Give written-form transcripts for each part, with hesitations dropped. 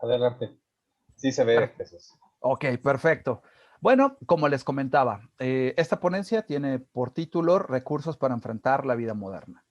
Adelante. Sí se ve, Jesús. Ok, perfecto. Bueno, como les comentaba, esta ponencia tiene por título Recursos para enfrentar la vida moderna.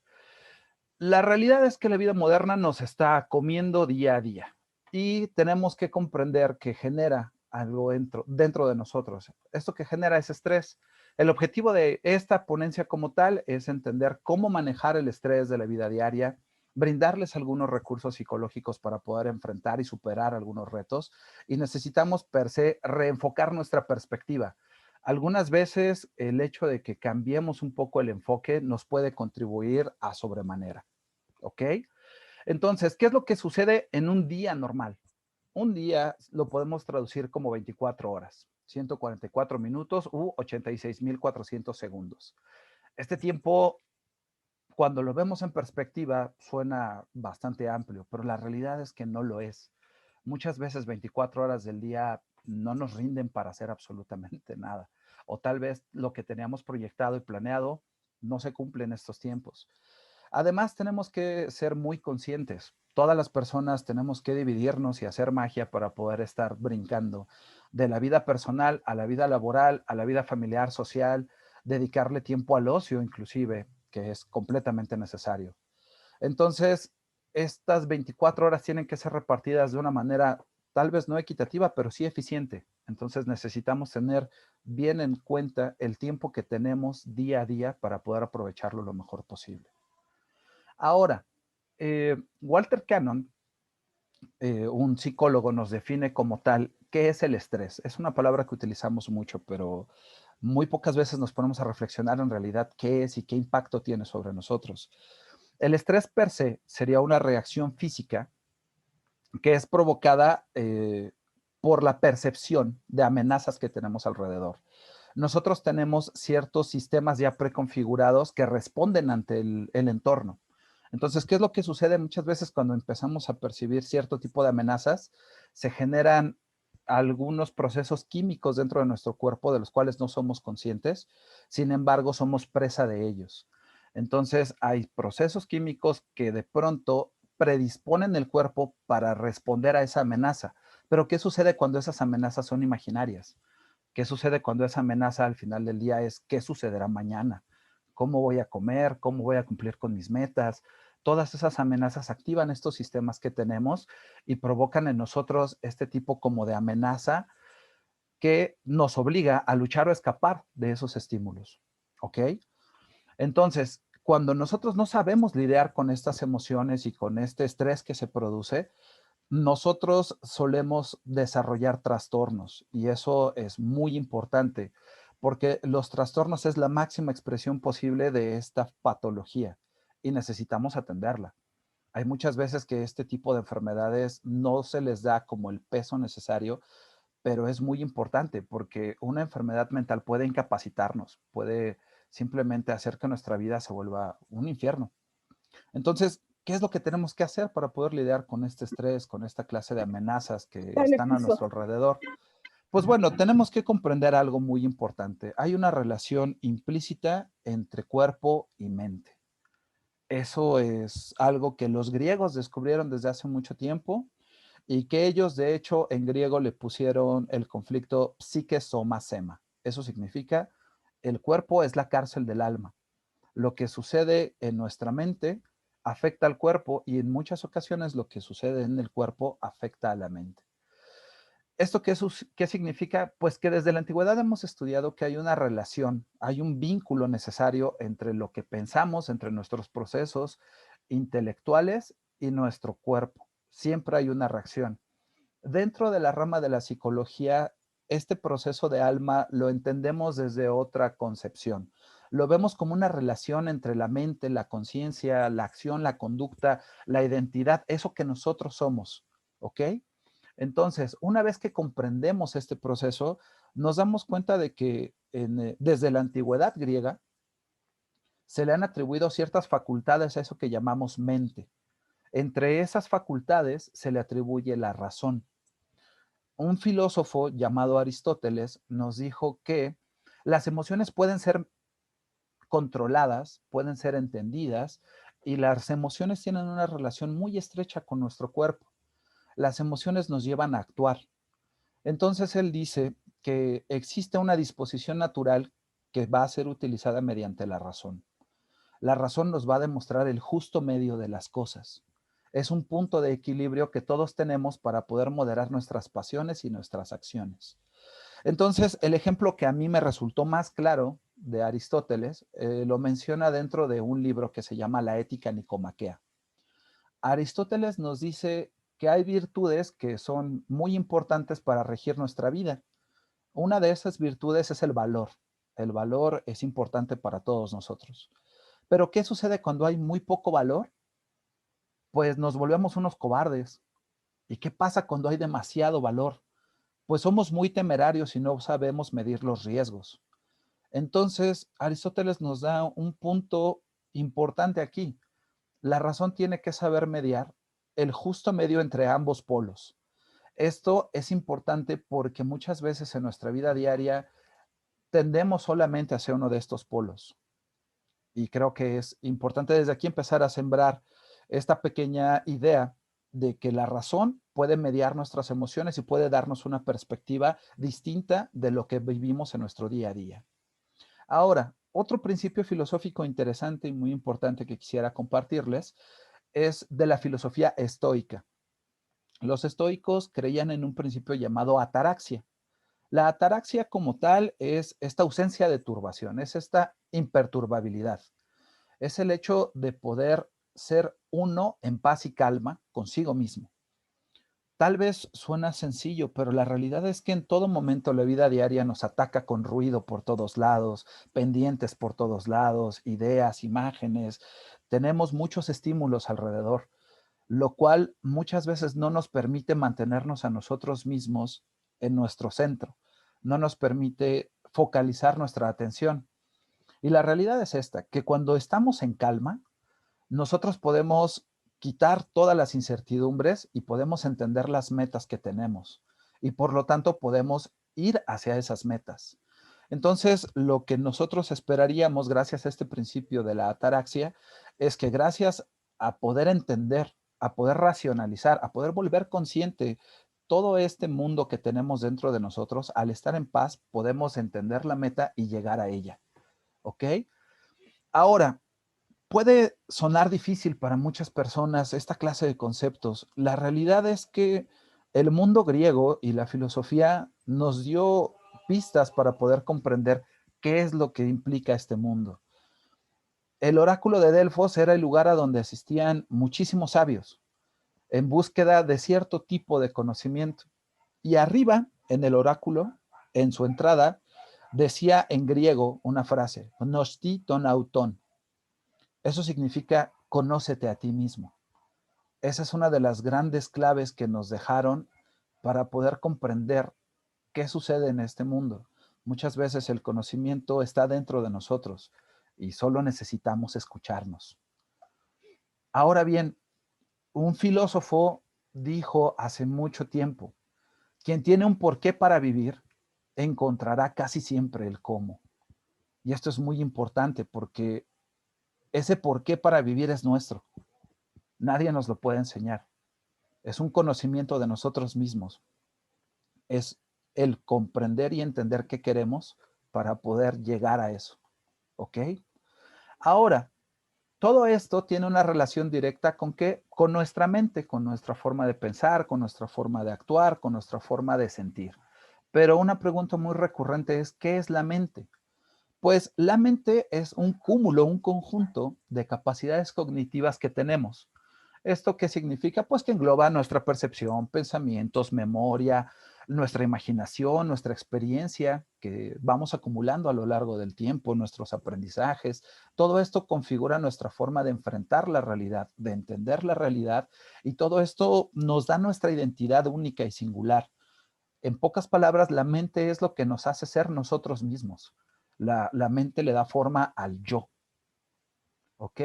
La realidad es que la vida moderna nos está comiendo día a día y tenemos que comprender que genera algo dentro de nosotros. Esto que genera es estrés. El objetivo de esta ponencia como tal es entender cómo manejar el estrés de la vida diaria, brindarles algunos recursos psicológicos para poder enfrentar y superar algunos retos, y necesitamos per se reenfocar nuestra perspectiva. Algunas veces el hecho de que cambiemos un poco el enfoque nos puede contribuir a sobremanera, ¿ok? Entonces, ¿qué es lo que sucede en un día normal? Un día lo podemos traducir como 24 horas, 144 minutos u 86.400 segundos. Este tiempo, cuando lo vemos en perspectiva, suena bastante amplio, pero la realidad es que no lo es. Muchas veces 24 horas del día no nos rinden para hacer absolutamente nada. O tal vez lo que teníamos proyectado y planeado no se cumple en estos tiempos. Además, tenemos que ser muy conscientes. Todas las personas tenemos que dividirnos y hacer magia para poder estar brincando de la vida personal a la vida laboral, a la vida familiar, social, dedicarle tiempo al ocio inclusive, que es completamente necesario. Entonces, estas 24 horas tienen que ser repartidas de una manera tal vez no equitativa, pero sí eficiente. Entonces necesitamos tener bien en cuenta el tiempo que tenemos día a día para poder aprovecharlo lo mejor posible. Ahora, Walter Cannon, un psicólogo, nos define como tal qué es el estrés. Es una palabra que utilizamos mucho, pero muy pocas veces nos ponemos a reflexionar en realidad qué es y qué impacto tiene sobre nosotros. El estrés per se sería una reacción física que es provocada por la percepción de amenazas que tenemos alrededor. Nosotros tenemos ciertos sistemas ya preconfigurados que responden ante el entorno. Entonces, ¿qué es lo que sucede muchas veces cuando empezamos a percibir cierto tipo de amenazas? Se generan algunos procesos químicos dentro de nuestro cuerpo de los cuales no somos conscientes, sin embargo, somos presa de ellos. Entonces, hay procesos químicos que de pronto predisponen el cuerpo para responder a esa amenaza. Pero ¿qué sucede cuando esas amenazas son imaginarias? ¿Qué sucede cuando esa amenaza al final del día es qué sucederá mañana? ¿Cómo voy a comer? ¿Cómo voy a cumplir con mis metas? Todas esas amenazas activan estos sistemas que tenemos y provocan en nosotros este tipo como de amenaza que nos obliga a luchar o escapar de esos estímulos. ¿Ok? Entonces, cuando nosotros no sabemos lidiar con estas emociones y con este estrés que se produce, nosotros solemos desarrollar trastornos y eso es muy importante porque los trastornos es la máxima expresión posible de esta patología y necesitamos atenderla. Hay muchas veces que este tipo de enfermedades no se les da como el peso necesario, pero es muy importante porque una enfermedad mental puede incapacitarnos, puede simplemente hacer que nuestra vida se vuelva un infierno. Entonces, ¿qué es lo que tenemos que hacer para poder lidiar con este estrés, con esta clase de amenazas que Dale están a piso. nuestro alrededor? Pues bueno, tenemos que comprender algo muy importante. Hay una relación implícita entre cuerpo y mente. Eso es algo que los griegos descubrieron desde hace mucho tiempo y que ellos, de hecho, en griego le pusieron el conflicto psique-soma-sema. Eso significa el cuerpo es la cárcel del alma. Lo que sucede en nuestra mente afecta al cuerpo y en muchas ocasiones lo que sucede en el cuerpo afecta a la mente. ¿Esto qué significa? Pues que desde la antigüedad hemos estudiado que hay una relación, hay un vínculo necesario entre lo que pensamos, entre nuestros procesos intelectuales y nuestro cuerpo. Siempre hay una reacción. Dentro de la rama de la psicología, este proceso de alma lo entendemos desde otra concepción. Lo vemos como una relación entre la mente, la conciencia, la acción, la conducta, la identidad, eso que nosotros somos, ¿ok? Entonces, una vez que comprendemos este proceso, nos damos cuenta de que desde la antigüedad griega se le han atribuido ciertas facultades a eso que llamamos mente. Entre esas facultades se le atribuye la razón. Un filósofo llamado Aristóteles nos dijo que las emociones pueden ser controladas, pueden ser entendidas y las emociones tienen una relación muy estrecha con nuestro cuerpo. las emociones nos llevan a actuar. Entonces él dice que existe una disposición natural que va a ser utilizada mediante la razón. La razón nos va a demostrar el justo medio de las cosas. Es un punto de equilibrio que todos tenemos para poder moderar nuestras pasiones y nuestras acciones. Entonces, el ejemplo que a mí me resultó más claro de Aristóteles lo menciona dentro de un libro que se llama La Ética Nicomaquea. Aristóteles nos dice que hay virtudes que son muy importantes para regir nuestra vida. Una de esas virtudes es el valor. El valor es importante para todos nosotros. Pero ¿qué sucede cuando hay muy poco valor? Pues nos volvemos unos cobardes. ¿Y qué pasa cuando hay demasiado valor? Pues somos muy temerarios y no sabemos medir los riesgos. Entonces, Aristóteles nos da un punto importante aquí. La razón tiene que saber mediar el justo medio entre ambos polos. Esto es importante porque muchas veces en nuestra vida diaria tendemos solamente hacia uno de estos polos. Y creo que es importante desde aquí empezar a sembrar esta pequeña idea de que la razón puede mediar nuestras emociones y puede darnos una perspectiva distinta de lo que vivimos en nuestro día a día. Ahora, otro principio filosófico interesante y muy importante que quisiera compartirles es de la filosofía estoica. Los estoicos creían en un principio llamado ataraxia. La ataraxia como tal es esta ausencia de turbación, es esta imperturbabilidad. Es el hecho de poder ser uno en paz y calma consigo mismo. Tal vez suena sencillo, pero la realidad es que en todo momento la vida diaria nos ataca con ruido por todos lados, pendientes por todos lados, ideas, imágenes. Tenemos muchos estímulos alrededor, lo cual muchas veces no nos permite mantenernos a nosotros mismos en nuestro centro, no nos permite focalizar nuestra atención. Y la realidad es esta, que cuando estamos en calma, nosotros podemos quitar todas las incertidumbres y podemos entender las metas que tenemos. Y por lo tanto podemos ir hacia esas metas. Entonces, lo que nosotros esperaríamos gracias a este principio de la ataraxia es que gracias a poder entender, a poder racionalizar, a poder volver consciente todo este mundo que tenemos dentro de nosotros, al estar en paz, podemos entender la meta y llegar a ella. ¿Ok? Ahora, puede sonar difícil para muchas personas esta clase de conceptos. La realidad es que el mundo griego y la filosofía nos dio pistas para poder comprender qué es lo que implica este mundo. El oráculo de Delfos era el lugar a donde asistían muchísimos sabios en búsqueda de cierto tipo de conocimiento. Y arriba, en el oráculo, en su entrada, decía en griego una frase, "Gnosti ton auton". Eso significa conócete a ti mismo. Esa es una de las grandes claves que nos dejaron para poder comprender qué sucede en este mundo. Muchas veces el conocimiento está dentro de nosotros y solo necesitamos escucharnos. Ahora bien, un filósofo dijo hace mucho tiempo, quien tiene un porqué para vivir, encontrará casi siempre el cómo. Y esto es muy importante porque ese porqué para vivir es nuestro. Nadie nos lo puede enseñar. Es un conocimiento de nosotros mismos. Es el comprender y entender qué queremos para poder llegar a eso. ¿Ok? Ahora, todo esto tiene una relación directa con qué? Con nuestra mente, con nuestra forma de pensar, con nuestra forma de actuar, con nuestra forma de sentir. Pero una pregunta muy recurrente es, ¿qué es la mente? Pues la mente es un cúmulo, un conjunto de capacidades cognitivas que tenemos. ¿Esto qué significa? Pues que engloba nuestra percepción, pensamientos, memoria, nuestra imaginación, nuestra experiencia que vamos acumulando a lo largo del tiempo, nuestros aprendizajes. Todo esto configura nuestra forma de enfrentar la realidad, de entender la realidad, y todo esto nos da nuestra identidad única y singular. En pocas palabras, la mente es lo que nos hace ser nosotros mismos. La mente le da forma al yo. ¿Ok?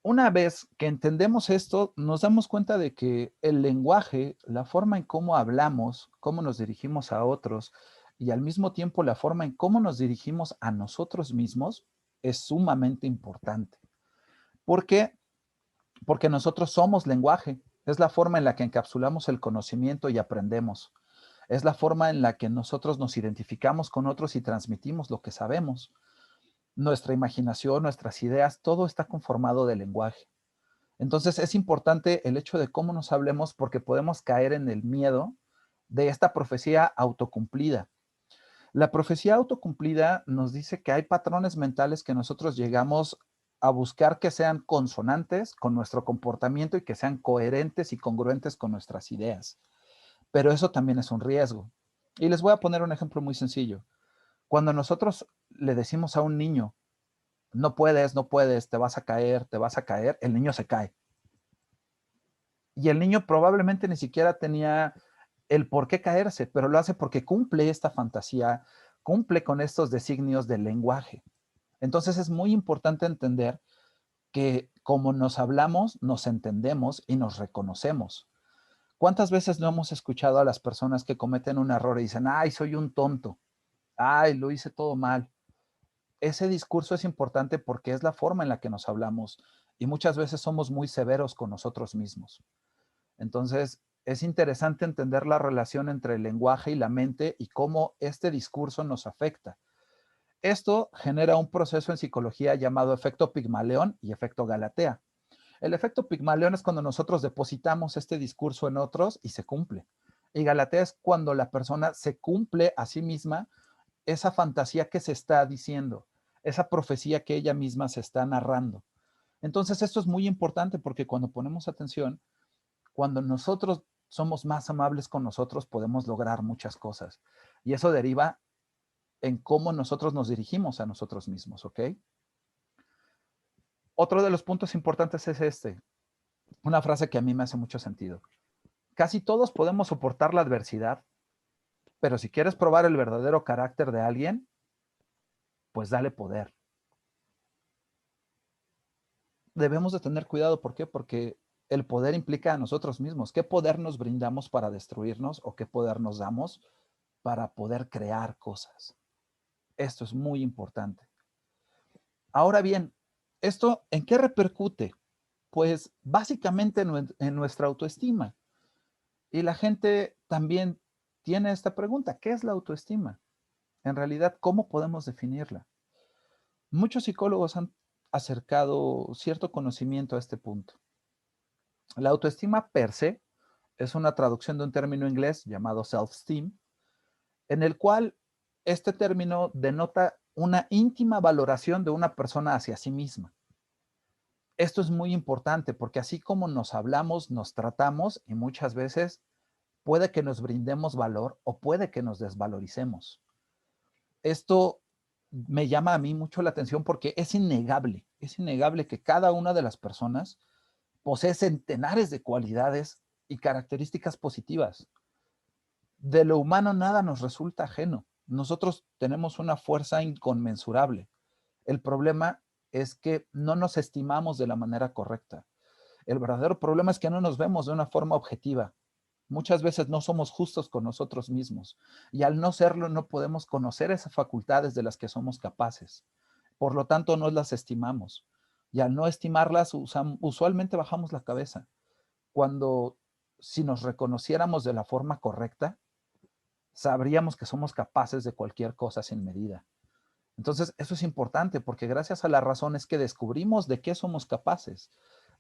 Una vez que entendemos esto, nos damos cuenta de que el lenguaje, la forma en cómo hablamos, cómo nos dirigimos a otros y al mismo tiempo la forma en cómo nos dirigimos a nosotros mismos es sumamente importante. ¿Por qué? Porque nosotros somos lenguaje. Es la forma en la que encapsulamos el conocimiento y aprendemos. Es la forma en la que nosotros nos identificamos con otros y transmitimos lo que sabemos. Nuestra imaginación, nuestras ideas, todo está conformado de lenguaje. Entonces es importante el hecho de cómo nos hablemos porque podemos caer en el miedo de esta profecía autocumplida. La profecía autocumplida nos dice que hay patrones mentales que nosotros llegamos a buscar que sean consonantes con nuestro comportamiento y que sean coherentes y congruentes con nuestras ideas. Pero eso también es un riesgo. Y les voy a poner un ejemplo muy sencillo. Cuando nosotros le decimos a un niño, no puedes, no puedes, te vas a caer, el niño se cae. Y el niño probablemente ni siquiera tenía el por qué caerse, pero lo hace porque cumple esta fantasía, cumple con estos designios del lenguaje. Entonces es muy importante entender que como nos hablamos, nos entendemos y nos reconocemos. ¿Cuántas veces no hemos escuchado a las personas que cometen un error y dicen, ay, soy un tonto, ay, lo hice todo mal? Ese discurso es importante porque es la forma en la que nos hablamos y muchas veces somos muy severos con nosotros mismos. Entonces, es interesante entender la relación entre el lenguaje y la mente y cómo este discurso nos afecta. Esto genera un proceso en psicología llamado efecto Pigmalión y efecto Galatea. El efecto Pigmalión es cuando nosotros depositamos este discurso en otros y se cumple. Y Galatea es cuando la persona se cumple a sí misma esa fantasía que se está diciendo, esa profecía que ella misma se está narrando. Entonces, esto es muy importante porque cuando ponemos atención, cuando nosotros somos más amables con nosotros, podemos lograr muchas cosas. Y eso deriva en cómo nosotros nos dirigimos a nosotros mismos, ¿ok? Otro de los puntos importantes es una frase que a mí me hace mucho sentido. Casi todos podemos soportar la adversidad, pero si quieres probar el verdadero carácter de alguien, pues dale poder. Debemos de tener cuidado, ¿por qué? Porque el poder implica a nosotros mismos. ¿Qué poder nos brindamos para destruirnos o qué poder nos damos para poder crear cosas? Esto es muy importante. Ahora bien, ¿esto en qué repercute? Pues básicamente en nuestra autoestima. Y la gente también tiene esta pregunta, ¿qué es la autoestima? En realidad, ¿cómo podemos definirla? Muchos psicólogos han acercado cierto conocimiento a este punto. La autoestima per se es una traducción de un término inglés llamado self-esteem, en el cual este término denota una íntima valoración de una persona hacia sí misma. Esto es muy importante porque así como nos hablamos, nos tratamos y muchas veces puede que nos brindemos valor o puede que nos desvaloricemos. Esto me llama a mí mucho la atención porque es innegable que cada una de las personas posee centenares de cualidades y características positivas. De lo humano nada nos resulta ajeno. Nosotros tenemos una fuerza inconmensurable. El problema es que no nos estimamos de la manera correcta. El verdadero problema es que no nos vemos de una forma objetiva. Muchas veces no somos justos con nosotros mismos y al no serlo no podemos conocer esas facultades de las que somos capaces. Por lo tanto, no las estimamos y al no estimarlas usualmente bajamos la cabeza. Cuando si nos reconociéramos de la forma correcta, sabríamos que somos capaces de cualquier cosa sin medida. Entonces, eso es importante porque gracias a la razón es que descubrimos de qué somos capaces.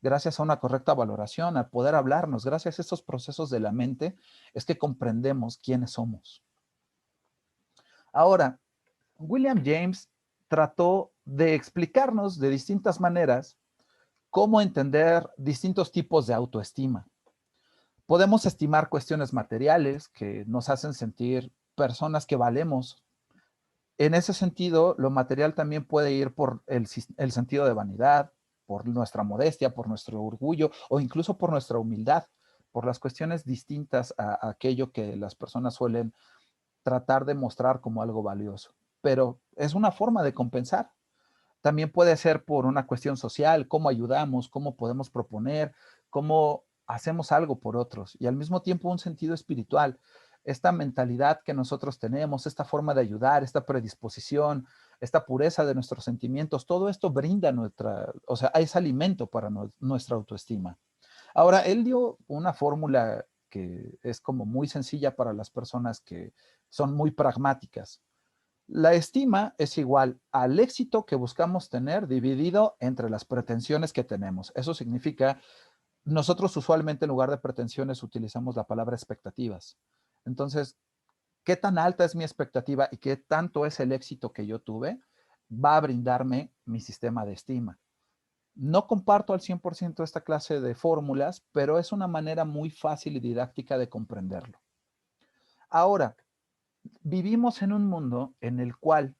Gracias a una correcta valoración, al poder hablarnos, gracias a estos procesos de la mente, es que comprendemos quiénes somos. Ahora, William James trató de explicarnos de distintas maneras cómo entender distintos tipos de autoestima. Podemos estimar cuestiones materiales que nos hacen sentir personas que valemos. En ese sentido, lo material también puede ir por el sentido de vanidad, por nuestra modestia, por nuestro orgullo o incluso por nuestra humildad, por las cuestiones distintas a aquello que las personas suelen tratar de mostrar como algo valioso. Pero es una forma de compensar. También puede ser por una cuestión social, cómo ayudamos, cómo podemos proponer, cómo hacemos algo por otros y al mismo tiempo un sentido espiritual. Esta mentalidad que nosotros tenemos, esta forma de ayudar, esta predisposición, esta pureza de nuestros sentimientos, todo esto brinda es alimento para nuestra autoestima. Ahora, él dio una fórmula que es como muy sencilla para las personas que son muy pragmáticas. La estima es igual al éxito que buscamos tener dividido entre las pretensiones que tenemos. Eso significa, nosotros usualmente en lugar de pretensiones utilizamos la palabra expectativas. Entonces, qué tan alta es mi expectativa y qué tanto es el éxito que yo tuve, va a brindarme mi sistema de estima. No comparto al 100% esta clase de fórmulas, pero es una manera muy fácil y didáctica de comprenderlo. Ahora, vivimos en un mundo en el cual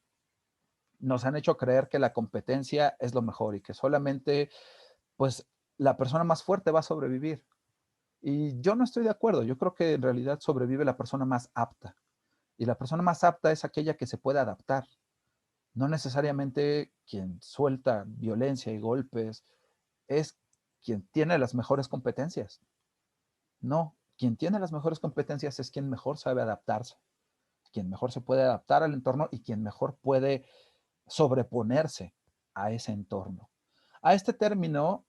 nos han hecho creer que la competencia es lo mejor y que solamente, pues, la persona más fuerte va a sobrevivir. Y yo no estoy de acuerdo. Yo creo que en realidad sobrevive la persona más apta. Y la persona más apta es aquella que se puede adaptar. No necesariamente quien suelta violencia y golpes es quien tiene las mejores competencias. No, quien tiene las mejores competencias es quien mejor sabe adaptarse, quien mejor se puede adaptar al entorno y quien mejor puede sobreponerse a ese entorno. A este término,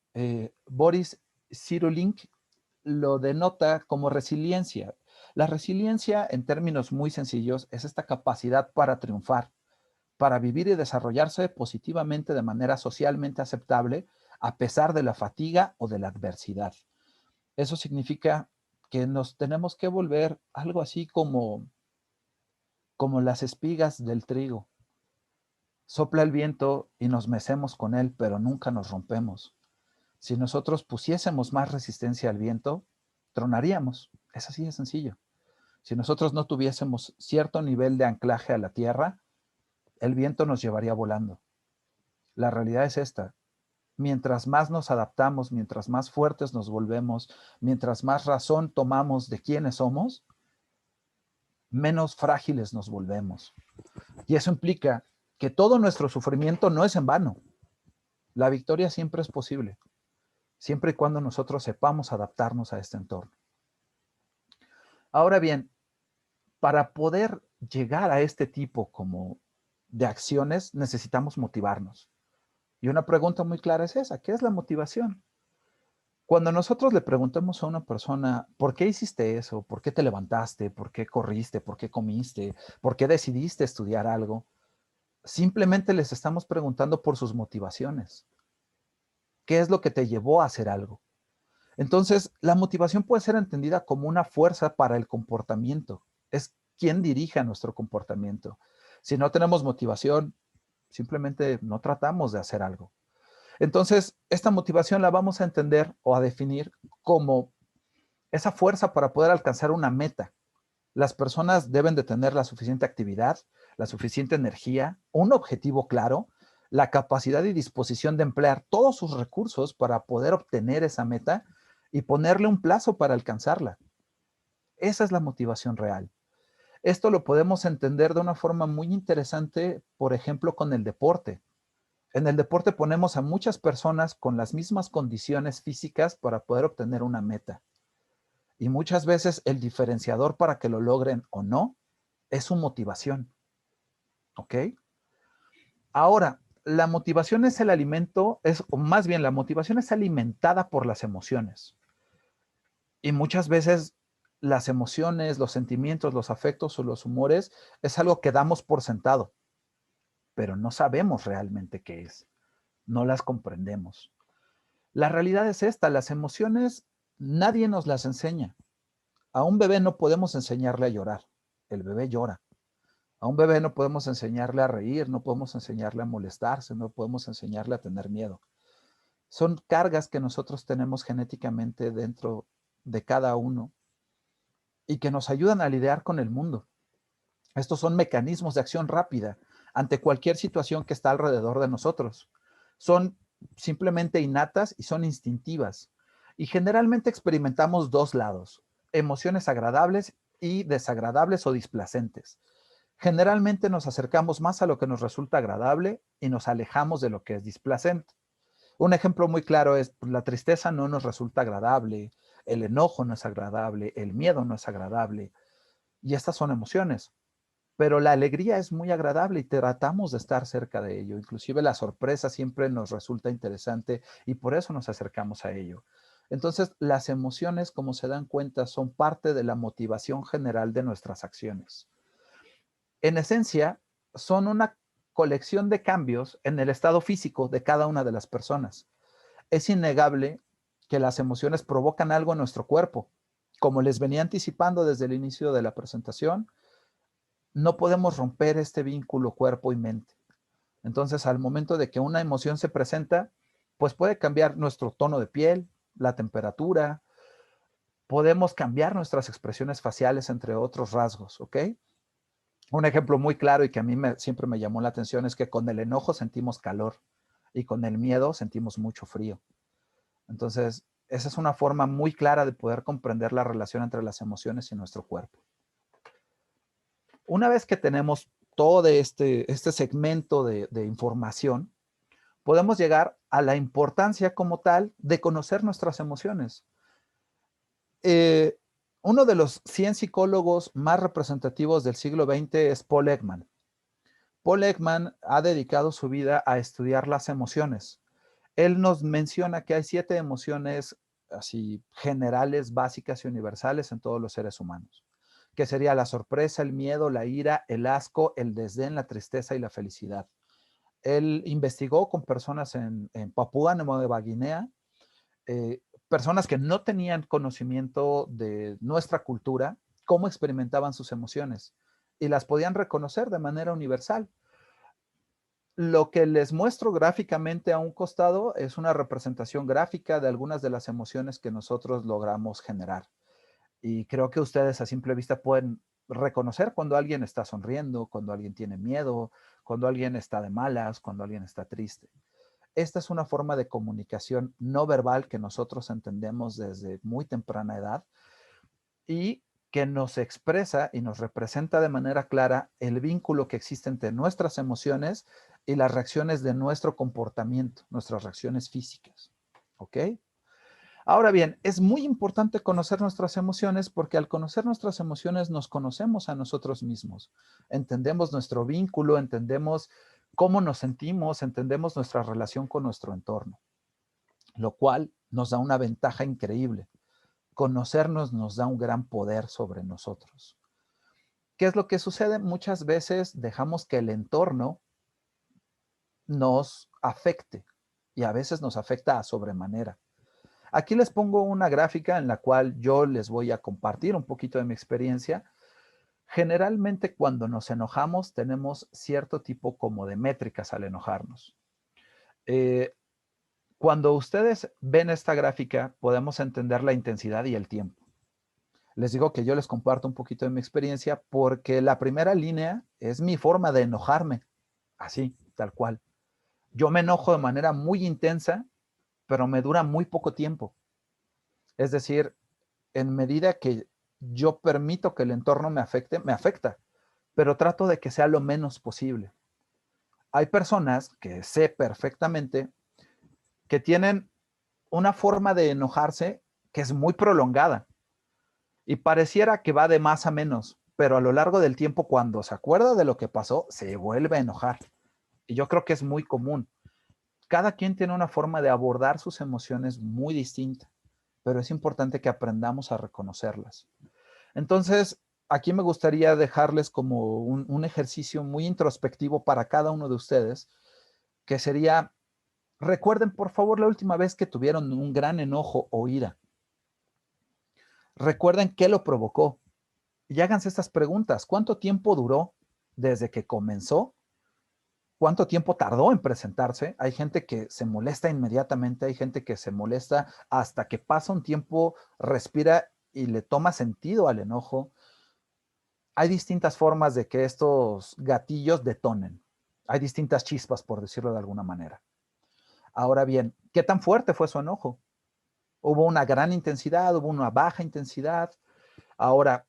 Boris Cyrulnik lo denota como resiliencia. La resiliencia, en términos muy sencillos, es esta capacidad para triunfar, para vivir y desarrollarse positivamente de manera socialmente aceptable a pesar de la fatiga o de la adversidad. Eso significa que nos tenemos que volver algo así como las espigas del trigo. Sopla el viento y nos mecemos con él, pero nunca nos rompemos. Si nosotros pusiésemos más resistencia al viento, tronaríamos. Es así de sencillo. Si nosotros no tuviésemos cierto nivel de anclaje a la tierra, el viento nos llevaría volando. La realidad es esta. Mientras más nos adaptamos, mientras más fuertes nos volvemos, mientras más razón tomamos de quiénes somos, menos frágiles nos volvemos. Y eso implica que todo nuestro sufrimiento no es en vano. La victoria siempre es posible, siempre y cuando nosotros sepamos adaptarnos a este entorno. Ahora bien, para poder llegar a este tipo como de acciones, necesitamos motivarnos. Y una pregunta muy clara es esa, ¿qué es la motivación? Cuando nosotros le preguntamos a una persona, ¿por qué hiciste eso? ¿Por qué te levantaste? ¿Por qué corriste? ¿Por qué comiste? ¿Por qué decidiste estudiar algo? Simplemente les estamos preguntando por sus motivaciones. ¿Qué es lo que te llevó a hacer algo? Entonces, la motivación puede ser entendida como una fuerza para el comportamiento. Es quien dirige a nuestro comportamiento. Si no tenemos motivación, simplemente no tratamos de hacer algo. Entonces, esta motivación la vamos a entender o a definir como esa fuerza para poder alcanzar una meta. Las personas deben de tener la suficiente actividad, la suficiente energía, un objetivo claro, la capacidad y disposición de emplear todos sus recursos para poder obtener esa meta y ponerle un plazo para alcanzarla. Esa es la motivación real. Esto lo podemos entender de una forma muy interesante, por ejemplo, con el deporte. En el deporte ponemos a muchas personas con las mismas condiciones físicas para poder obtener una meta. Y muchas veces el diferenciador para que lo logren o no es su motivación. ¿Ok? Ahora, la motivación es el alimento, o más bien la motivación es alimentada por las emociones. Y muchas veces las emociones, los sentimientos, los afectos o los humores es algo que damos por sentado, pero no sabemos realmente qué es. No las comprendemos. La realidad es esta, las emociones nadie nos las enseña. A un bebé no podemos enseñarle a llorar, el bebé llora. A un bebé no podemos enseñarle a reír, no podemos enseñarle a molestarse, no podemos enseñarle a tener miedo. Son cargas que nosotros tenemos genéticamente dentro de cada uno y que nos ayudan a lidiar con el mundo. Estos son mecanismos de acción rápida ante cualquier situación que está alrededor de nosotros. Son simplemente innatas y son instintivas. Y generalmente experimentamos dos lados, emociones agradables y desagradables o displacentes. Generalmente nos acercamos más a lo que nos resulta agradable y nos alejamos de lo que es displacente. Un ejemplo muy claro es, pues, la tristeza no nos resulta agradable, el enojo no es agradable, el miedo no es agradable, y estas son emociones. Pero la alegría es muy agradable y tratamos de estar cerca de ello. Inclusive la sorpresa siempre nos resulta interesante y por eso nos acercamos a ello. Entonces, las emociones, como se dan cuenta, son parte de la motivación general de nuestras acciones. En esencia, son una colección de cambios en el estado físico de cada una de las personas. Es innegable que las emociones provocan algo en nuestro cuerpo. Como les venía anticipando desde el inicio de la presentación, no podemos romper este vínculo cuerpo y mente. Entonces, al momento de que una emoción se presenta, pues puede cambiar nuestro tono de piel, la temperatura, podemos cambiar nuestras expresiones faciales, entre otros rasgos, ¿ok? Un ejemplo muy claro y que a mí siempre me llamó la atención es que con el enojo sentimos calor y con el miedo sentimos mucho frío. Entonces, esa es una forma muy clara de poder comprender la relación entre las emociones y nuestro cuerpo. Una vez que tenemos todo este segmento de información, podemos llegar a la importancia como tal de conocer nuestras emociones. Uno de los 100 psicólogos más representativos del siglo XX es Paul Ekman. Paul Ekman ha dedicado su vida a estudiar las emociones. Él nos menciona que hay 7 emociones así generales, básicas y universales en todos los seres humanos, que sería la sorpresa, el miedo, la ira, el asco, el desdén, la tristeza y la felicidad. Él investigó con personas en Papúa Nueva Guinea, personas que no tenían conocimiento de nuestra cultura, cómo experimentaban sus emociones y las podían reconocer de manera universal. Lo que les muestro gráficamente a un costado es una representación gráfica de algunas de las emociones que nosotros logramos generar. Y creo que ustedes a simple vista pueden reconocer cuando alguien está sonriendo, cuando alguien tiene miedo, cuando alguien está de malas, cuando alguien está triste. Esta es una forma de comunicación no verbal que nosotros entendemos desde muy temprana edad y que nos expresa y nos representa de manera clara el vínculo que existe entre nuestras emociones y las reacciones de nuestro comportamiento, nuestras reacciones físicas. ¿Ok? Ahora bien, es muy importante conocer nuestras emociones porque al conocer nuestras emociones nos conocemos a nosotros mismos. Entendemos nuestro vínculo, entendemos cómo nos sentimos, entendemos nuestra relación con nuestro entorno, lo cual nos da una ventaja increíble. Conocernos nos da un gran poder sobre nosotros. ¿Qué es lo que sucede? Muchas veces dejamos que el entorno nos afecte y a veces nos afecta a sobremanera. Aquí les pongo una gráfica en la cual yo les voy a compartir un poquito de mi experiencia. Generalmente cuando nos enojamos tenemos cierto tipo como de métricas al enojarnos. Cuando ustedes ven esta gráfica podemos entender la intensidad y el tiempo. Les digo que yo les comparto un poquito de mi experiencia porque la primera línea es mi forma de enojarme, así, tal cual. Yo me enojo de manera muy intensa, pero me dura muy poco tiempo. Es decir, en medida que yo permito que el entorno me afecte, me afecta, pero trato de que sea lo menos posible. Hay personas que sé perfectamente que tienen una forma de enojarse que es muy prolongada y pareciera que va de más a menos, pero a lo largo del tiempo cuando se acuerda de lo que pasó, se vuelve a enojar. Y yo creo que es muy común. Cada quien tiene una forma de abordar sus emociones muy distinta, pero es importante que aprendamos a reconocerlas. Entonces, aquí me gustaría dejarles como un ejercicio muy introspectivo para cada uno de ustedes, que sería, recuerden por favor la última vez que tuvieron un gran enojo o ira. Recuerden qué lo provocó y háganse estas preguntas. ¿Cuánto tiempo duró desde que comenzó? ¿Cuánto tiempo tardó en presentarse? Hay gente que se molesta inmediatamente, hay gente que se molesta hasta que pasa un tiempo, respira y le toma sentido al enojo. Hay distintas formas de que estos gatillos detonen. Hay distintas chispas, por decirlo de alguna manera. Ahora bien, ¿qué tan fuerte fue su enojo? ¿Hubo una gran intensidad? ¿Hubo una baja intensidad? Ahora,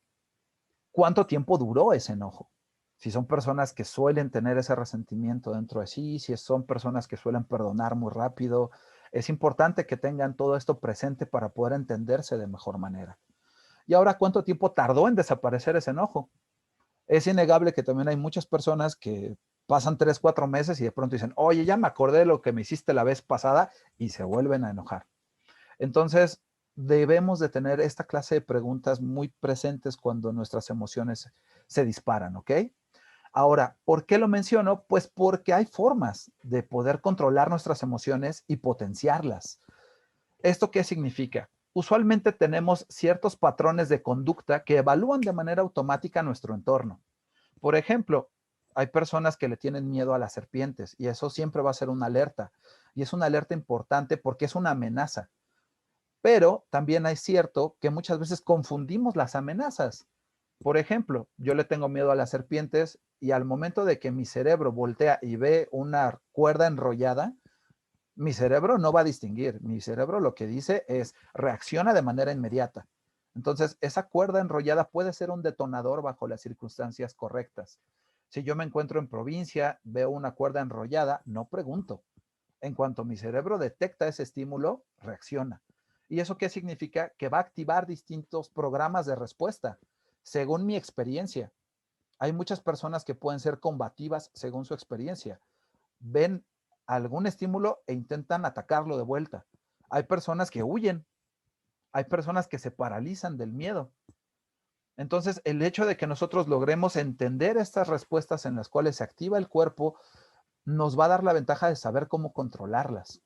¿cuánto tiempo duró ese enojo? Si son personas que suelen tener ese resentimiento dentro de sí, si son personas que suelen perdonar muy rápido, es importante que tengan todo esto presente para poder entenderse de mejor manera. Y ahora, ¿cuánto tiempo tardó en desaparecer ese enojo? Es innegable que también hay muchas personas que pasan 3, 4 meses y de pronto dicen, oye, ya me acordé de lo que me hiciste la vez pasada y se vuelven a enojar. Entonces, debemos de tener esta clase de preguntas muy presentes cuando nuestras emociones se disparan, ¿ok? Ahora, ¿por qué lo menciono? Pues porque hay formas de poder controlar nuestras emociones y potenciarlas. ¿Esto qué significa? Usualmente tenemos ciertos patrones de conducta que evalúan de manera automática nuestro entorno. Por ejemplo, hay personas que le tienen miedo a las serpientes y eso siempre va a ser una alerta. Y es una alerta importante porque es una amenaza. Pero también es cierto que muchas veces confundimos las amenazas. Por ejemplo, yo le tengo miedo a las serpientes y al momento de que mi cerebro voltea y ve una cuerda enrollada, mi cerebro no va a distinguir. Mi cerebro lo que dice es reacciona de manera inmediata. Entonces, esa cuerda enrollada puede ser un detonador bajo las circunstancias correctas. Si yo me encuentro en provincia, veo una cuerda enrollada, no pregunto. En cuanto mi cerebro detecta ese estímulo, reacciona. ¿Y eso qué significa? Que va a activar distintos programas de respuesta, según mi experiencia. Hay muchas personas que pueden ser combativas según su experiencia. Ven algún estímulo e intentan atacarlo de vuelta. Hay personas que huyen. Hay personas que se paralizan del miedo. Entonces, el hecho de que nosotros logremos entender estas respuestas en las cuales se activa el cuerpo nos va a dar la ventaja de saber cómo controlarlas.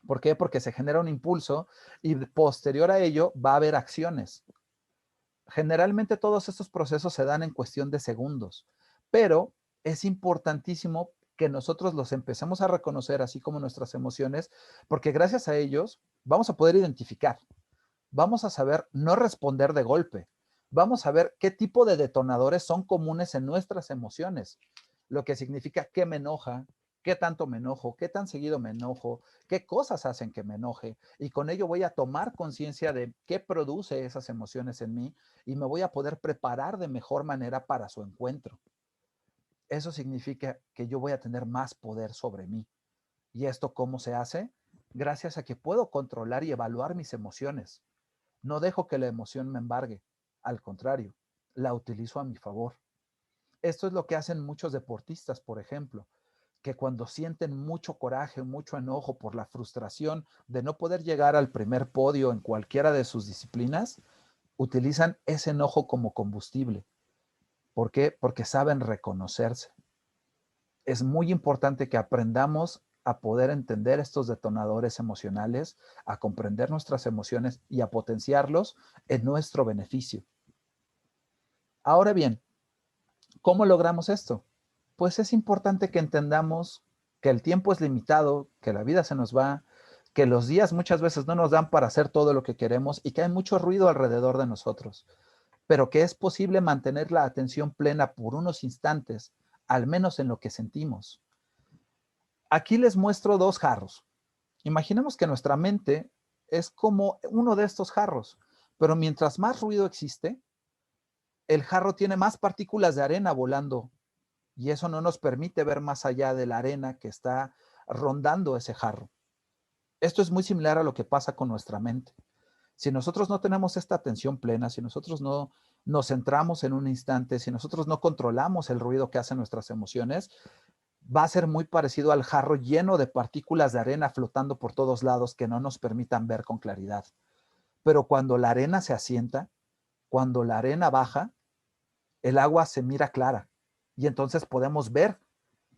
¿Por qué? Porque se genera un impulso y posterior a ello va a haber acciones. Generalmente todos estos procesos se dan en cuestión de segundos, pero es importantísimo que nosotros los empecemos a reconocer, así como nuestras emociones, porque gracias a ellos vamos a poder identificar, vamos a saber no responder de golpe, vamos a ver qué tipo de detonadores son comunes en nuestras emociones, lo que significa qué me enoja, qué tanto me enojo, qué tan seguido me enojo, qué cosas hacen que me enoje, y con ello voy a tomar conciencia de qué produce esas emociones en mí y me voy a poder preparar de mejor manera para su encuentro. Eso significa que yo voy a tener más poder sobre mí. ¿Y esto cómo se hace? Gracias a que puedo controlar y evaluar mis emociones. No dejo que la emoción me embargue. Al contrario, la utilizo a mi favor. Esto es lo que hacen muchos deportistas, por ejemplo, que cuando sienten mucho coraje, mucho enojo por la frustración de no poder llegar al primer podio en cualquiera de sus disciplinas, utilizan ese enojo como combustible. ¿Por qué? Porque saben reconocerse. Es muy importante que aprendamos a poder entender estos detonadores emocionales, a comprender nuestras emociones y a potenciarlos en nuestro beneficio. Ahora bien, ¿cómo logramos esto? Pues es importante que entendamos que el tiempo es limitado, que la vida se nos va, que los días muchas veces no nos dan para hacer todo lo que queremos y que hay mucho ruido alrededor de nosotros, pero que es posible mantener la atención plena por unos instantes, al menos en lo que sentimos. Aquí les muestro dos jarros. Imaginemos que nuestra mente es como uno de estos jarros, pero mientras más ruido existe, el jarro tiene más partículas de arena volando y eso no nos permite ver más allá de la arena que está rondando ese jarro. Esto es muy similar a lo que pasa con nuestra mente. Si nosotros no tenemos esta atención plena, si nosotros no nos centramos en un instante, si nosotros no controlamos el ruido que hacen nuestras emociones, va a ser muy parecido al jarro lleno de partículas de arena flotando por todos lados que no nos permitan ver con claridad. Pero cuando la arena se asienta, cuando la arena baja, el agua se mira clara y entonces podemos ver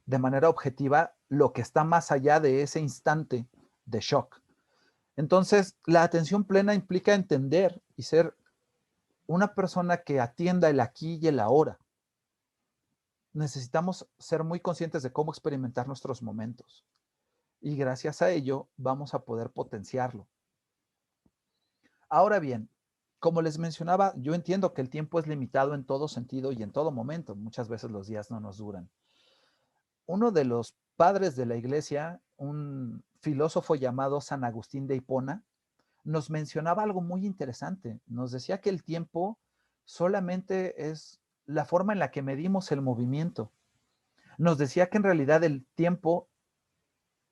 de manera objetiva lo que está más allá de ese instante de shock. Entonces, la atención plena implica entender y ser una persona que atienda el aquí y el ahora. Necesitamos ser muy conscientes de cómo experimentar nuestros momentos y gracias a ello vamos a poder potenciarlo. Ahora bien, como les mencionaba, yo entiendo que el tiempo es limitado en todo sentido y en todo momento. Muchas veces los días no nos duran. Uno de los padres de la iglesia, un filósofo llamado San Agustín de Hipona, nos mencionaba algo muy interesante. Nos decía que el tiempo solamente es la forma en la que medimos el movimiento. Nos decía que en realidad el tiempo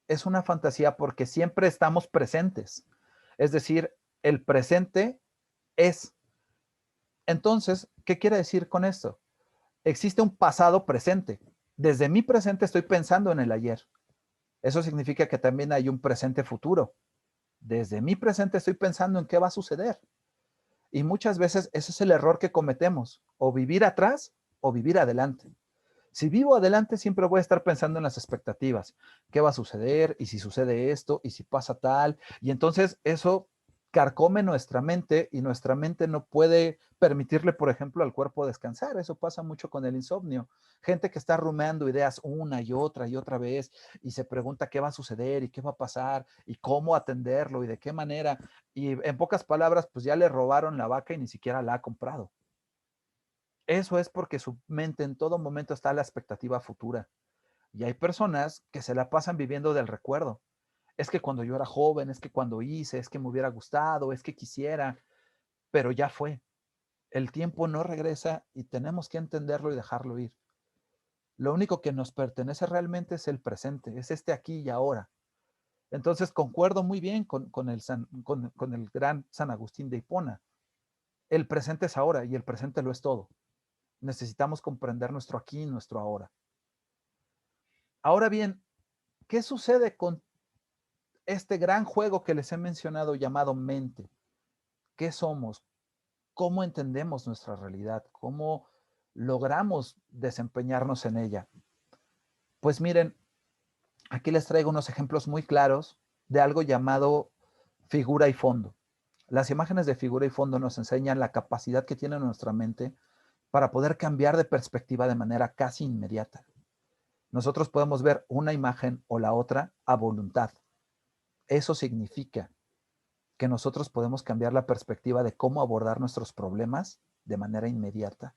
es una fantasía porque siempre estamos presentes. Es decir, el presente es. Entonces, ¿qué quiere decir con esto? Existe un pasado presente. Desde mi presente estoy pensando en el ayer. Eso significa que también hay un presente futuro. Desde mi presente estoy pensando en qué va a suceder. Y muchas veces ese es el error que cometemos, o vivir atrás o vivir adelante. Si vivo adelante, siempre voy a estar pensando en las expectativas. ¿Qué va a suceder? ¿Y si sucede esto? ¿Y si pasa tal? Y entonces eso carcome nuestra mente y nuestra mente no puede permitirle, por ejemplo, al cuerpo descansar. Eso pasa mucho con el insomnio. Gente que está rumeando ideas una y otra vez y se pregunta qué va a suceder y qué va a pasar y cómo atenderlo y de qué manera. Y en pocas palabras, pues ya le robaron la vaca y ni siquiera la ha comprado. Eso es porque su mente en todo momento está a la expectativa futura. Y hay personas que se la pasan viviendo del recuerdo. Es que cuando yo era joven, es que cuando hice, es que me hubiera gustado, es que quisiera, pero ya fue. El tiempo no regresa y tenemos que entenderlo y dejarlo ir. Lo único que nos pertenece realmente es el presente, es este aquí y ahora. Entonces concuerdo muy bien con el gran San Agustín de Hipona. El presente es ahora y el presente lo es todo. Necesitamos comprender nuestro aquí y nuestro ahora. Ahora bien, ¿qué sucede con este gran juego que les he mencionado llamado mente? ¿Qué somos? ¿Cómo entendemos nuestra realidad? ¿Cómo logramos desempeñarnos en ella? Pues miren, aquí les traigo unos ejemplos muy claros de algo llamado figura y fondo. Las imágenes de figura y fondo nos enseñan la capacidad que tiene nuestra mente para poder cambiar de perspectiva de manera casi inmediata. Nosotros podemos ver una imagen o la otra a voluntad. Eso significa que nosotros podemos cambiar la perspectiva de cómo abordar nuestros problemas de manera inmediata.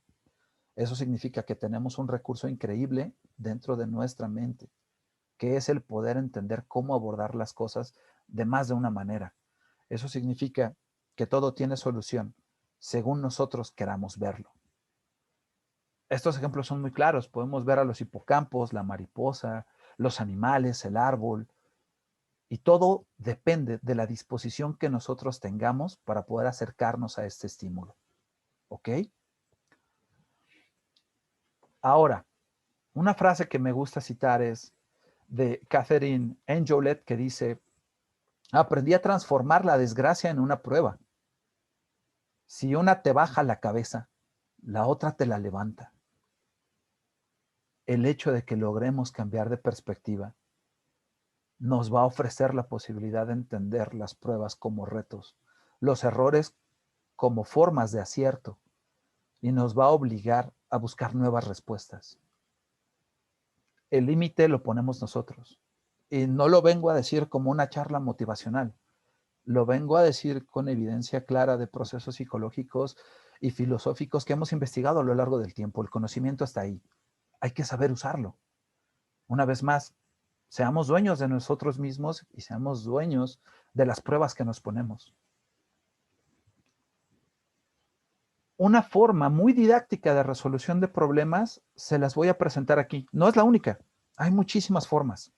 Eso significa que tenemos un recurso increíble dentro de nuestra mente, que es el poder entender cómo abordar las cosas de más de una manera. Eso significa que todo tiene solución según nosotros queramos verlo. Estos ejemplos son muy claros. Podemos ver a los hipocampos, la mariposa, los animales, el árbol, y todo depende de la disposición que nosotros tengamos para poder acercarnos a este estímulo. ¿Ok? Ahora, una frase que me gusta citar es de Catherine Enjolet, que dice: aprendí a transformar la desgracia en una prueba. Si una te baja la cabeza, la otra te la levanta. El hecho de que logremos cambiar de perspectiva nos va a ofrecer la posibilidad de entender las pruebas como retos, los errores como formas de acierto, y nos va a obligar a buscar nuevas respuestas. El límite lo ponemos nosotros. Y no lo vengo a decir como una charla motivacional. Lo vengo a decir con evidencia clara de procesos psicológicos y filosóficos que hemos investigado a lo largo del tiempo. El conocimiento está ahí. Hay que saber usarlo. Una vez más, seamos dueños de nosotros mismos y seamos dueños de las pruebas que nos ponemos. Una forma muy didáctica de resolución de problemas se las voy a presentar aquí. No es la única, hay muchísimas formas,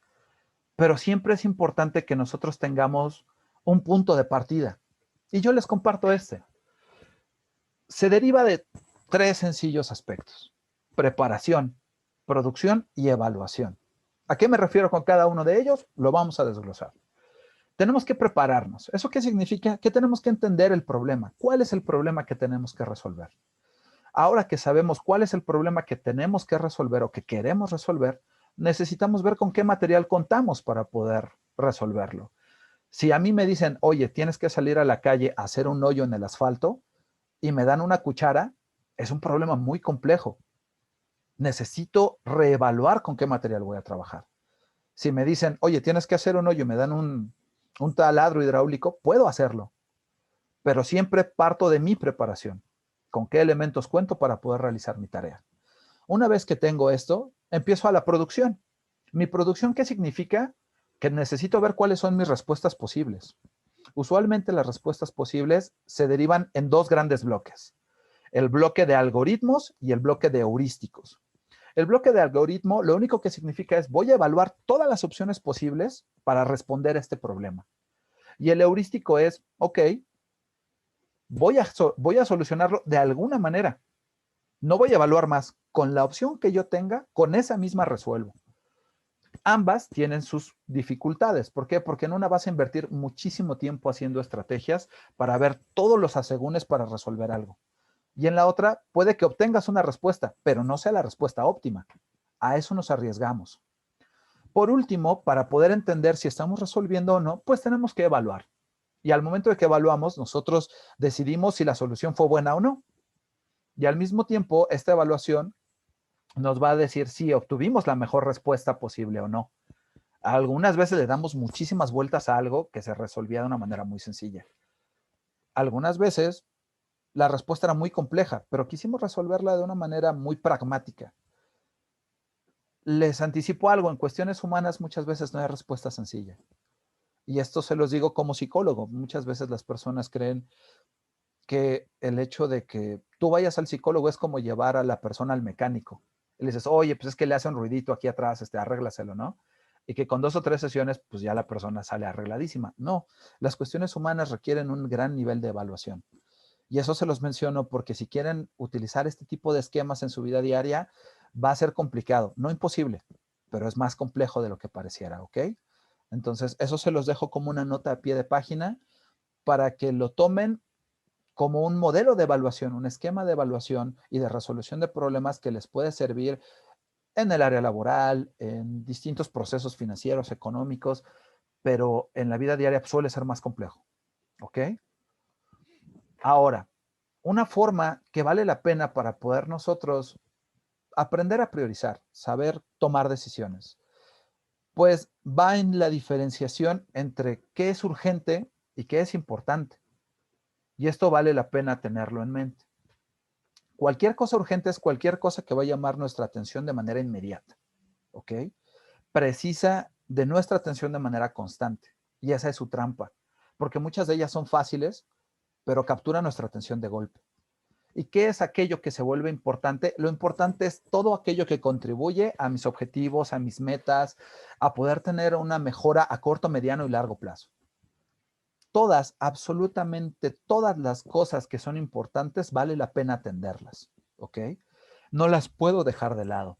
pero siempre es importante que nosotros tengamos un punto de partida. Y yo les comparto este. Se deriva de 3 sencillos aspectos: preparación, producción y evaluación. ¿A qué me refiero con cada uno de ellos? Lo vamos a desglosar. Tenemos que prepararnos. ¿Eso qué significa? Que tenemos que entender el problema. ¿Cuál es el problema que tenemos que resolver? Ahora que sabemos cuál es el problema que tenemos que resolver o que queremos resolver, necesitamos ver con qué material contamos para poder resolverlo. Si a mí me dicen, oye, tienes que salir a la calle a hacer un hoyo en el asfalto y me dan una cuchara, es un problema muy complejo. Necesito reevaluar con qué material voy a trabajar. Si me dicen, oye, tienes que hacer un hoyo y me dan un taladro hidráulico, puedo hacerlo, pero siempre parto de mi preparación. ¿Con qué elementos cuento para poder realizar mi tarea? Una vez que tengo esto, empiezo a la producción. ¿Mi producción qué significa? Que necesito ver cuáles son mis respuestas posibles. Usualmente las respuestas posibles se derivan en 2 grandes bloques: el bloque de algoritmos y el bloque de heurísticos. El bloque de algoritmo lo único que significa es voy a evaluar todas las opciones posibles para responder a este problema. Y el heurístico es, ok, voy a solucionarlo de alguna manera. No voy a evaluar más. Con la opción que yo tenga, con esa misma resuelvo. Ambas tienen sus dificultades. ¿Por qué? Porque en una vas a invertir muchísimo tiempo haciendo estrategias para ver todos los asegúnes para resolver algo. Y en la otra puede que obtengas una respuesta, pero no sea la respuesta óptima. A eso nos arriesgamos. Por último, para poder entender si estamos resolviendo o no, pues tenemos que evaluar. Y al momento de que evaluamos, nosotros decidimos si la solución fue buena o no. Y al mismo tiempo, esta evaluación nos va a decir si obtuvimos la mejor respuesta posible o no. Algunas veces le damos muchísimas vueltas a algo que se resolvía de una manera muy sencilla. Algunas veces la respuesta era muy compleja, pero quisimos resolverla de una manera muy pragmática. Les anticipo algo, en cuestiones humanas muchas veces no hay respuesta sencilla. Y esto se los digo como psicólogo. Muchas veces las personas creen que el hecho de que tú vayas al psicólogo es como llevar a la persona al mecánico. Y le dices, oye, pues es que le hace un ruidito aquí atrás, arréglaselo, ¿no? Y que con 2 o 3 sesiones, pues ya la persona sale arregladísima. No, las cuestiones humanas requieren un gran nivel de evaluación. Y eso se los menciono porque si quieren utilizar este tipo de esquemas en su vida diaria, va a ser complicado, no imposible, pero es más complejo de lo que pareciera, ¿ok? Entonces, eso se los dejo como una nota a pie de página para que lo tomen como un modelo de evaluación, un esquema de evaluación y de resolución de problemas que les puede servir en el área laboral, en distintos procesos financieros, económicos, pero en la vida diaria suele ser más complejo, ¿ok? Ahora, una forma que vale la pena para poder nosotros aprender a priorizar, saber tomar decisiones, pues va en la diferenciación entre qué es urgente y qué es importante. Y esto vale la pena tenerlo en mente. Cualquier cosa urgente es cualquier cosa que va a llamar nuestra atención de manera inmediata, ¿ok? Precisa de nuestra atención de manera constante. Y esa es su trampa, porque muchas de ellas son fáciles, pero capturan nuestra atención de golpe. ¿Y qué es aquello que se vuelve importante? Lo importante es todo aquello que contribuye a mis objetivos, a mis metas, a poder tener una mejora a corto, mediano y largo plazo. Todas, absolutamente todas las cosas que son importantes, vale la pena atenderlas, ¿ok? No las puedo dejar de lado.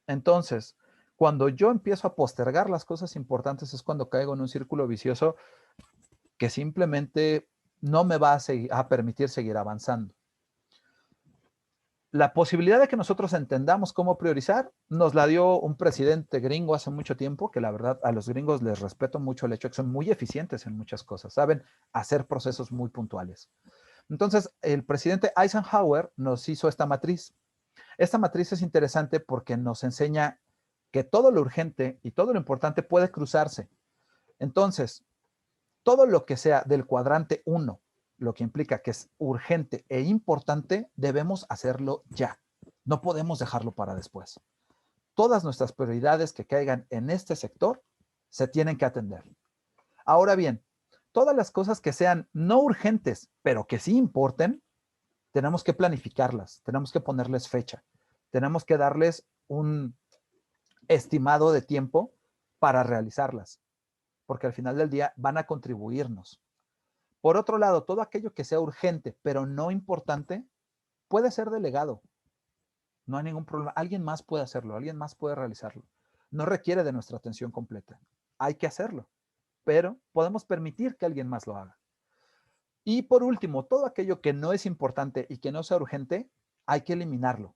Entonces, cuando yo empiezo a postergar las cosas importantes es cuando caigo en un círculo vicioso que simplemente no me va a permitir seguir avanzando. La posibilidad de que nosotros entendamos cómo priorizar nos la dio un presidente gringo hace mucho tiempo, que la verdad a los gringos les respeto mucho el hecho de que son muy eficientes en muchas cosas, saben hacer procesos muy puntuales. Entonces, el presidente Eisenhower nos hizo esta matriz. Esta matriz es interesante porque nos enseña que todo lo urgente y todo lo importante puede cruzarse. Entonces, todo lo que sea del cuadrante 1, lo que implica que es urgente e importante, debemos hacerlo ya. No podemos dejarlo para después. Todas nuestras prioridades que caigan en este sector se tienen que atender. Ahora bien, todas las cosas que sean no urgentes, pero que sí importen, tenemos que planificarlas, tenemos que ponerles fecha, tenemos que darles un estimado de tiempo para realizarlas, porque al final del día van a contribuirnos. Por otro lado, todo aquello que sea urgente, pero no importante, puede ser delegado. No hay ningún problema. Alguien más puede hacerlo, alguien más puede realizarlo. No requiere de nuestra atención completa. Hay que hacerlo, pero podemos permitir que alguien más lo haga. Y por último, todo aquello que no es importante y que no sea urgente, hay que eliminarlo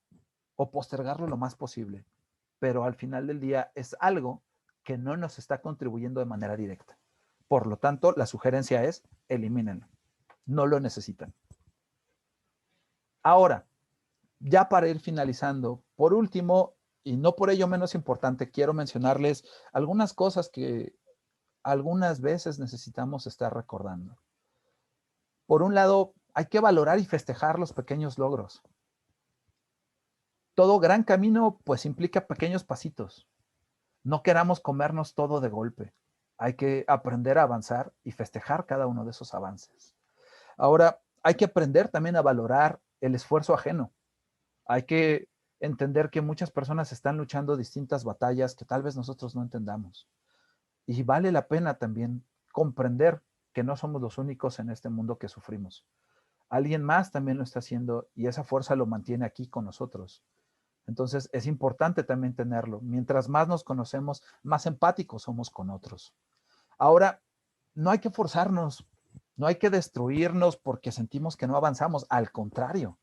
o postergarlo lo más posible. Pero al final del día es algo que no nos está contribuyendo de manera directa. Por lo tanto, la sugerencia es elimínenlo. No lo necesitan. Ahora, ya para ir finalizando, por último, y no por ello menos importante, quiero mencionarles algunas cosas que algunas veces necesitamos estar recordando. Por un lado, hay que valorar y festejar los pequeños logros. Todo gran camino pues implica pequeños pasitos. No queramos comernos todo de golpe. Hay que aprender a avanzar y festejar cada uno de esos avances. Ahora, hay que aprender también a valorar el esfuerzo ajeno. Hay que entender que muchas personas están luchando distintas batallas que tal vez nosotros no entendamos. Y vale la pena también comprender que no somos los únicos en este mundo que sufrimos. Alguien más también lo está haciendo y esa fuerza lo mantiene aquí con nosotros. Entonces, es importante también tenerlo. Mientras más nos conocemos, más empáticos somos con otros. Ahora, no hay que forzarnos, no hay que destruirnos porque sentimos que no avanzamos. Al contrario,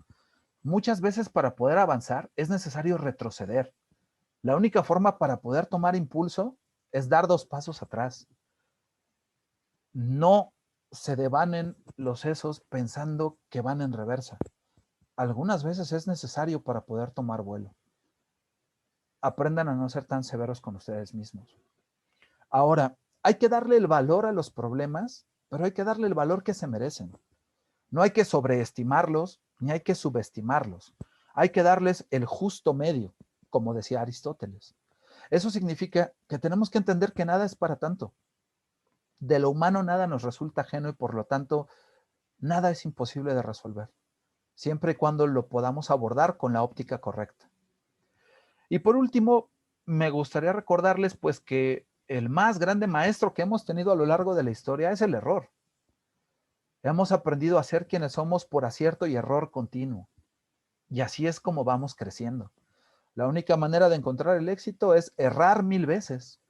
muchas veces para poder avanzar es necesario retroceder. La única forma para poder tomar impulso es dar 2 pasos atrás. No se devanen los sesos pensando que van en reversa. Algunas veces es necesario para poder tomar vuelo. Aprendan a no ser tan severos con ustedes mismos. Ahora, hay que darle el valor a los problemas, pero hay que darle el valor que se merecen. No hay que sobreestimarlos, ni hay que subestimarlos. Hay que darles el justo medio, como decía Aristóteles. Eso significa que tenemos que entender que nada es para tanto. De lo humano nada nos resulta ajeno y por lo tanto nada es imposible de resolver, siempre y cuando lo podamos abordar con la óptica correcta. Y por último, me gustaría recordarles pues que el más grande maestro que hemos tenido a lo largo de la historia es el error. Hemos aprendido a ser quienes somos por acierto y error continuo. Y así es como vamos creciendo. La única manera de encontrar el éxito es errar 1000 veces.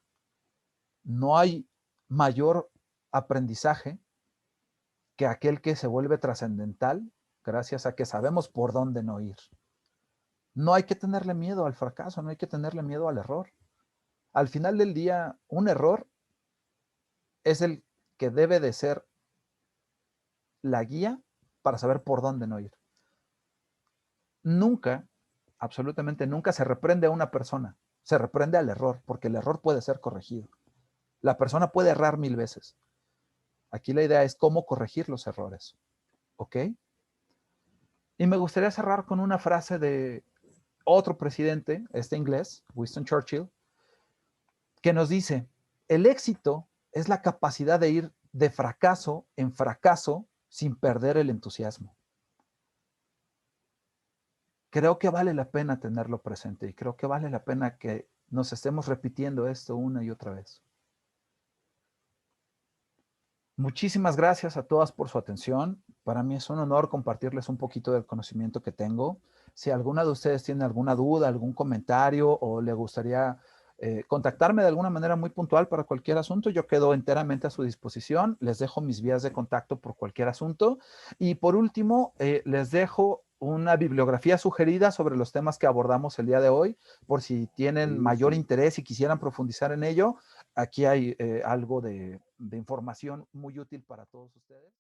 No hay mayor aprendizaje que aquel que se vuelve trascendental gracias a que sabemos por dónde no ir. No hay que tenerle miedo al fracaso, no hay que tenerle miedo al error. Al final del día, un error es el que debe de ser la guía para saber por dónde no ir. Nunca, absolutamente nunca se reprende a una persona, se reprende al error, porque el error puede ser corregido. La persona puede errar 1000 veces. Aquí la idea es cómo corregir los errores, ¿ok? Y me gustaría cerrar con una frase de otro presidente, inglés, Winston Churchill, que nos dice, el éxito es la capacidad de ir de fracaso en fracaso sin perder el entusiasmo. Creo que vale la pena tenerlo presente y creo que vale la pena que nos estemos repitiendo esto una y otra vez. Muchísimas gracias a todas por su atención. Para mí es un honor compartirles un poquito del conocimiento que tengo. Si alguna de ustedes tiene alguna duda, algún comentario o le gustaría contactarme de alguna manera muy puntual para cualquier asunto, yo quedo enteramente a su disposición. Les dejo mis vías de contacto por cualquier asunto. Y por último, les dejo una bibliografía sugerida sobre los temas que abordamos el día de hoy, por si tienen mayor interés y quisieran profundizar en ello. Aquí hay algo de información muy útil para todos ustedes.